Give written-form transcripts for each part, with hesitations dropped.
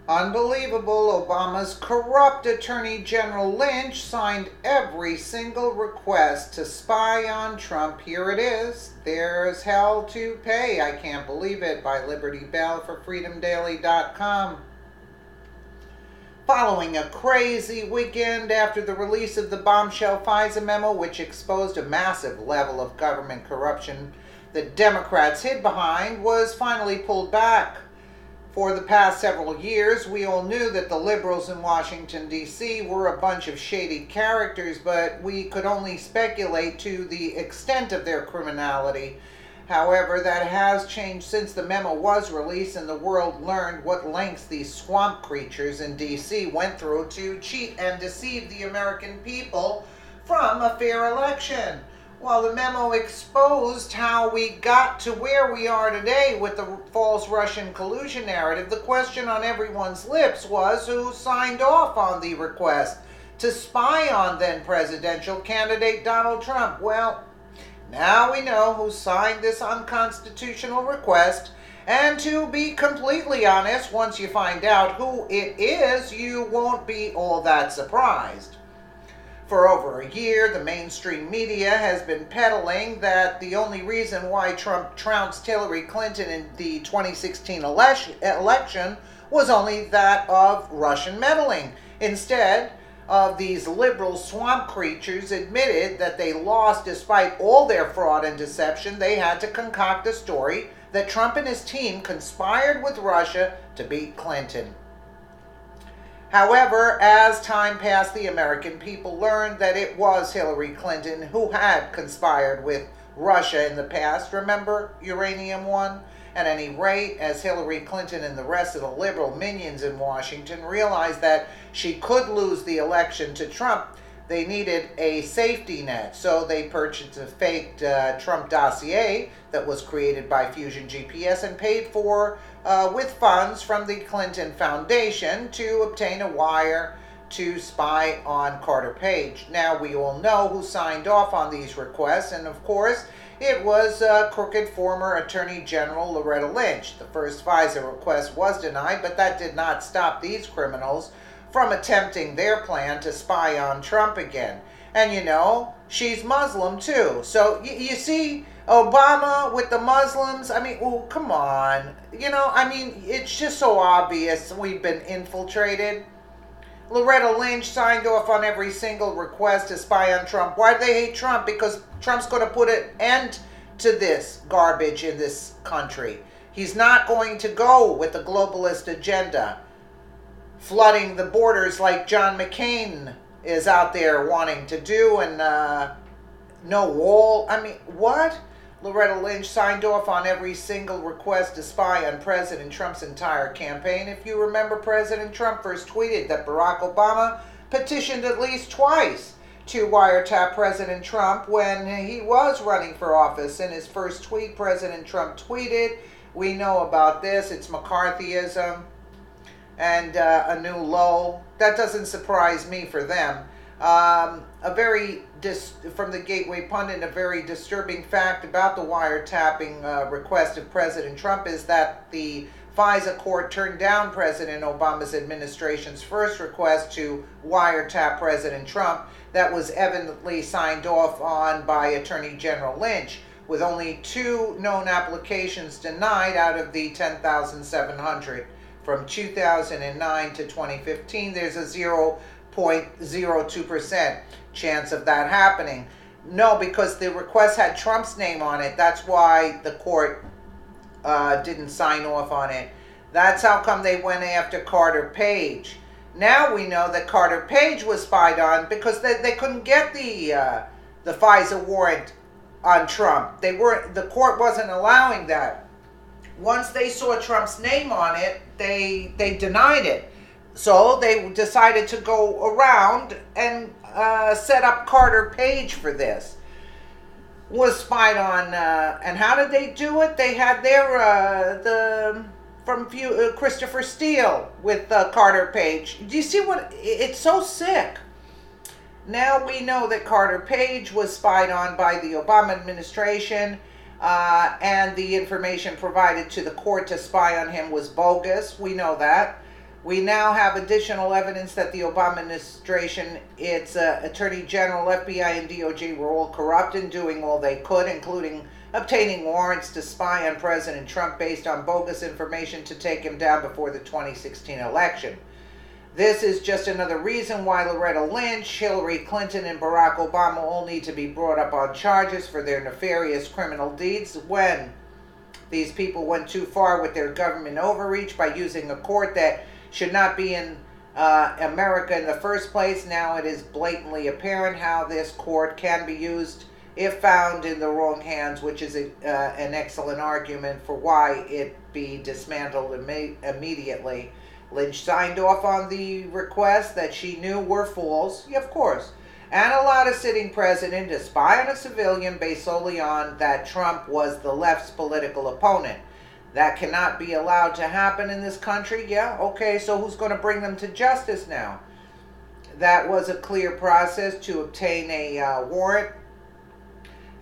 Unbelievable. Obama's corrupt Attorney General Lynch signed every single request to spy on Trump. Here it is. There's hell to pay. I can't believe it. By Liberty Bell for freedomdaily.com. Following a crazy weekend after the release of the bombshell FISA memo, which exposed a massive level of government corruption that Democrats hid behind, was finally pulled back. For the past several years, we all knew that the liberals in Washington, D.C. were a bunch of shady characters, but we could only speculate to the extent of their criminality. However, that has changed since the memo was released and the world learned what lengths these swamp creatures in D.C. went through to cheat and deceive the American people from a fair election. While the memo exposed how we got to where we are today with the false Russian collusion narrative, the question on everyone's lips was who signed off on the request to spy on then presidential candidate Donald Trump. Well, now we know who signed this unconstitutional request, and to be completely honest, once you find out who it is, you won't be all that surprised. For over a year, the mainstream media has been peddling that the only reason why Trump trounced Hillary Clinton in the 2016 election was only that of Russian meddling. Instead of these liberal swamp creatures admitted that they lost despite all their fraud and deception, they had to concoct a story that Trump and his team conspired with Russia to beat Clinton. However, as time passed, the American people learned that it was Hillary Clinton who had conspired with Russia in the past. Remember Uranium One? At any rate, as Hillary Clinton and the rest of the liberal minions in Washington realized that she could lose the election to Trump, they needed a safety net. So they purchased a faked Trump dossier that was created by Fusion GPS and paid for with funds from the Clinton Foundation to obtain a wire to spy on Carter Page. Now, we all know who signed off on these requests, and of course, it was crooked former Attorney General Loretta Lynch. The first FISA request was denied, but that did not stop these criminals from attempting their plan to spy on Trump again. And you know, she's Muslim too. So you see Obama with the Muslims. I mean, oh, come on. You know, I mean, it's just so obvious we've been infiltrated. Loretta Lynch signed off on every single request to spy on Trump. Why do they hate Trump? Because Trump's going to put an end to this garbage in this country. He's not going to go with the globalist agenda, flooding the borders like John McCain is out there wanting to do, and no wall. I mean, what? Loretta Lynch signed off on every single request to spy on President Trump's entire campaign. If you remember, President Trump first tweeted that Barack Obama petitioned at least twice to wiretap President Trump when he was running for office. In his first tweet, President Trump tweeted, "We know about this, it's McCarthyism and a new low." That doesn't surprise me for them. From the Gateway Pundit, a very disturbing fact about the wiretapping request of President Trump is that the FISA court turned down President Obama's administration's first request to wiretap President Trump that was evidently signed off on by Attorney General Lynch, with only 2 known applications denied out of the 10,700. From 2009 to 2015, there's a 0.02% chance of that happening. No, because the request had Trump's name on it. That's why the court didn't sign off on it. That's how come they went after Carter Page. Now we know that Carter Page was spied on because they couldn't get the FISA warrant on Trump. The court wasn't allowing that. Once they saw Trump's name on it, they denied it. So they decided to go around and set up Carter Page for this. Was spied on, and how did they do it? They had Christopher Steele with Carter Page. Do you see what? It's so sick. Now we know that Carter Page was spied on by the Obama administration, and the information provided to the court to spy on him was bogus. We know that. We now have additional evidence that the Obama administration, its Attorney General, FBI, and DOJ were all corrupt in doing all they could, including obtaining warrants to spy on President Trump based on bogus information to take him down before the 2016 election. This is just another reason why Loretta Lynch, Hillary Clinton, and Barack Obama all need to be brought up on charges for their nefarious criminal deeds when these people went too far with their government overreach by using a court that should not be in America in the first place. Now it is blatantly apparent how this court can be used if found in the wrong hands, which is an excellent argument for why it be dismantled immediately. Lynch signed off on the requests that she knew were false, yeah, of course, and allowed a sitting president to spy on a civilian based solely on that Trump was the left's political opponent. That cannot be allowed to happen in this country. Yeah, okay, so who's going to bring them to justice now? That was a clear process to obtain a warrant,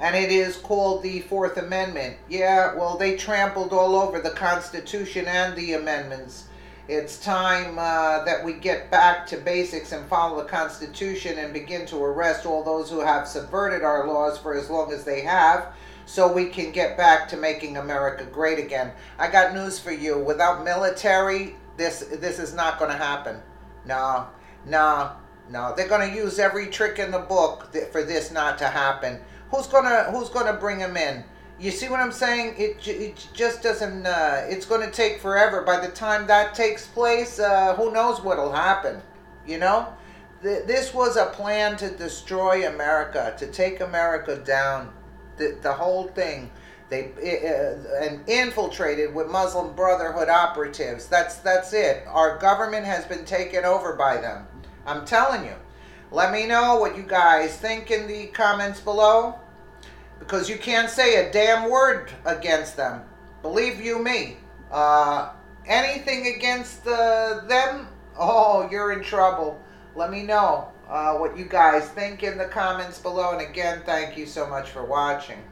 and it is called the Fourth Amendment. Yeah, well, they trampled all over the Constitution and the amendments. It's time that we get back to basics and follow the Constitution and begin to arrest all those who have subverted our laws for as long as they have, so we can get back to making America great again. I got news for you. Without military, this is not going to happen. No. They're going to use every trick in the book for this not to happen. Who's gonna bring them in? You see what I'm saying? It just doesn't. It's going to take forever. By the time that takes place, who knows what'll happen? You know, this was a plan to destroy America, to take America down. The whole thing. They and infiltrated with Muslim Brotherhood operatives. That's it. Our government has been taken over by them. I'm telling you. Let me know what you guys think in the comments below, because you can't say a damn word against them. Believe you me. Anything against them, oh, you're in trouble. Let me know what you guys think in the comments below. And again, thank you so much for watching.